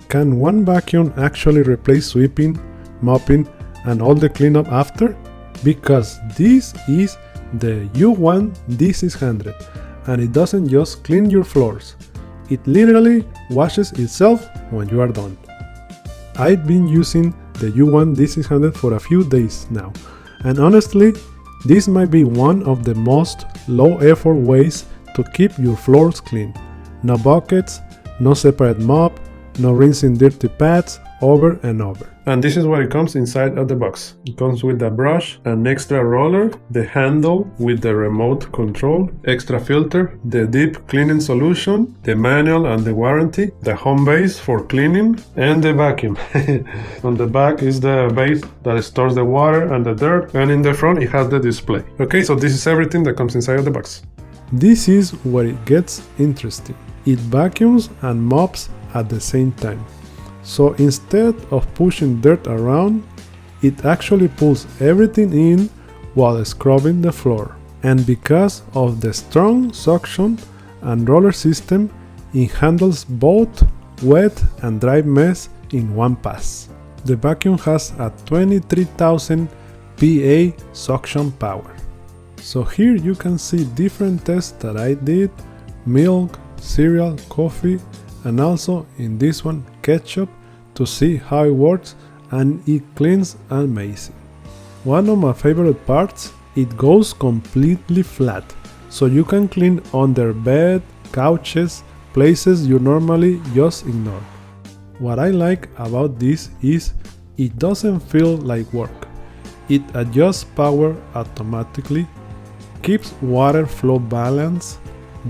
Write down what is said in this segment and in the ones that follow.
Can one vacuum actually replace sweeping, mopping, and all the cleanup after? Because this is the UWANT D600 and it doesn't just clean your floors, it literally washes itself when you are done. I've been using the UWANT D600 for a few days now, and honestly, this might be one of the most low-effort ways to keep your floors clean. No buckets, no separate mop, no rinsing dirty pads over and over. And this is what it comes inside of the box. It comes with a brush, an extra roller, the handle with the remote control, extra filter, the deep cleaning solution, the manual and the warranty, the home base for cleaning, and the vacuum. On the back is the base that stores the water and the dirt, and in the front it has the display. Okay, so this is everything that comes inside of the box. This is where it gets interesting. It vacuums and mops at the same time. So instead of pushing dirt around, it actually pulls everything in while scrubbing the floor. And because of the strong suction and roller system, it handles both wet and dry mess in one pass. The vacuum has a 23,000 PA suction power. So here you can see different tests that I did: milk, cereal, coffee, and also in this one ketchup, to see how it works, and it cleans amazing. One of my favorite parts, it goes completely flat, so you can clean under bed, couches, places you normally just ignore. What I like about this is it doesn't feel like work. It adjusts power automatically, keeps water flow balanced,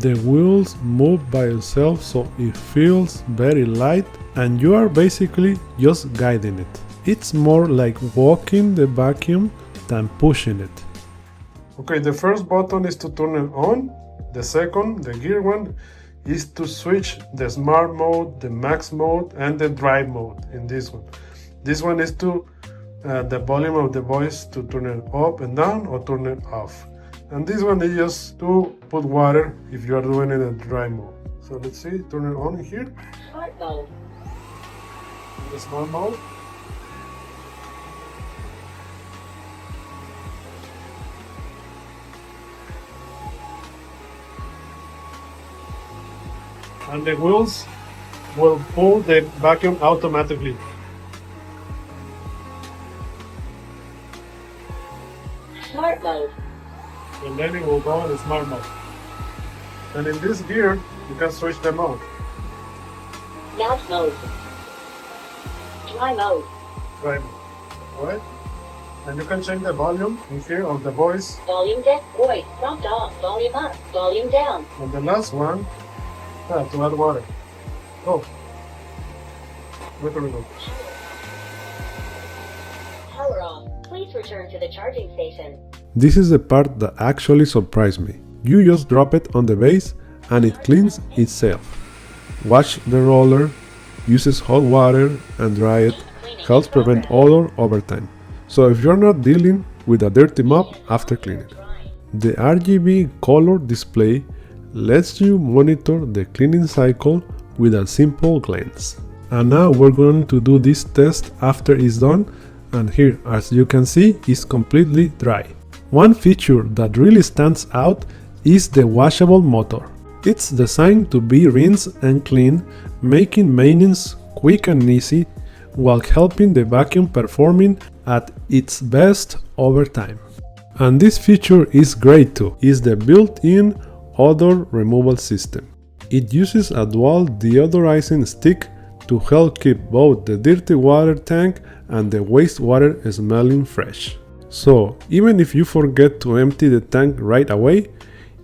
the wheels move by itself so it feels very light, and you are basically just guiding it. It's more like walking the vacuum than pushing it. Okay, the first button is to turn it on. The second, the gear one, is to switch the smart mode, the max mode, and the drive mode in this one. This one is to the volume of the voice, to turn it up and down or turn it off. And this one is just to put water if you are doing it in dry mode. So let's see, turn it on here. Smart mode. In the smart mode. And the wheels will pull the vacuum automatically. Smart mode. And then it will go in the smart mode. And in this gear, you can switch the mode. Max mode. Dry mode. Right. Alright? And you can change the volume in here of the voice. Volume down. Voice. Prompt off. Volume up. Volume down. And the last one, to add water. Oh. Wait a minute. Power off. Please return to the charging station. This is the part that actually surprised me. You just drop it on the base and it cleans itself. Watch the roller, uses hot water and dry it, helps prevent odor over time. So if you're not dealing with a dirty mop after cleaning. The RGB color display lets you monitor the cleaning cycle with a simple glance. And now we're going to do this test after it's done, and here, as you can see, it's completely dry. One feature that really stands out is the washable motor. It's designed to be rinse and clean, making maintenance quick and easy while helping the vacuum performing at its best over time. And this feature is great too, is the built-in odor removal system. It uses a dual deodorizing stick to help keep both the dirty water tank and the wastewater smelling fresh. So even if you forget to empty the tank right away,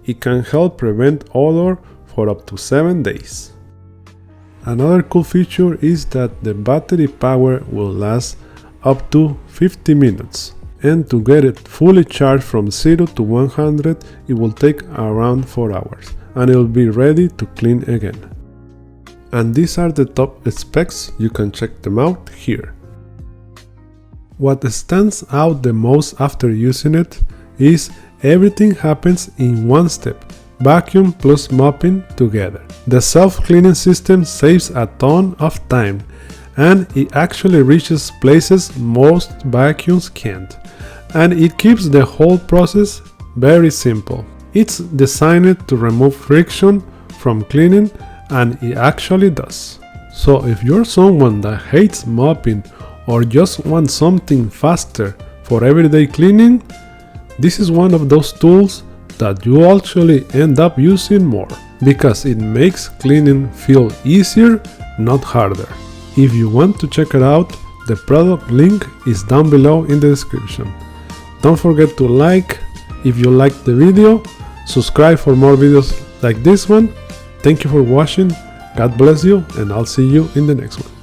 it can help prevent odor for up to 7 days. Another cool feature is that the battery power will last up to 50 minutes. And to get it fully charged from 0 to 100, it will take around 4 hours, and it will be ready to clean again. And these are the top specs, you can check them out here. What stands out the most after using it is everything happens in one step. vacuum plus mopping together. The self-cleaning system saves a ton of time, and it actually reaches places most vacuums can't, and it keeps the whole process very simple. It's designed to remove friction from cleaning, and it actually does. So if you're someone that hates mopping or just wants something faster for everyday cleaning, this is one of those tools that you actually end up using more, because it makes cleaning feel easier, not harder. If you want to check it out, the product link is down below in the description. Don't forget to like if you liked the video, subscribe for more videos like this one. Thank you for watching, God bless you, and I'll see you in the next one.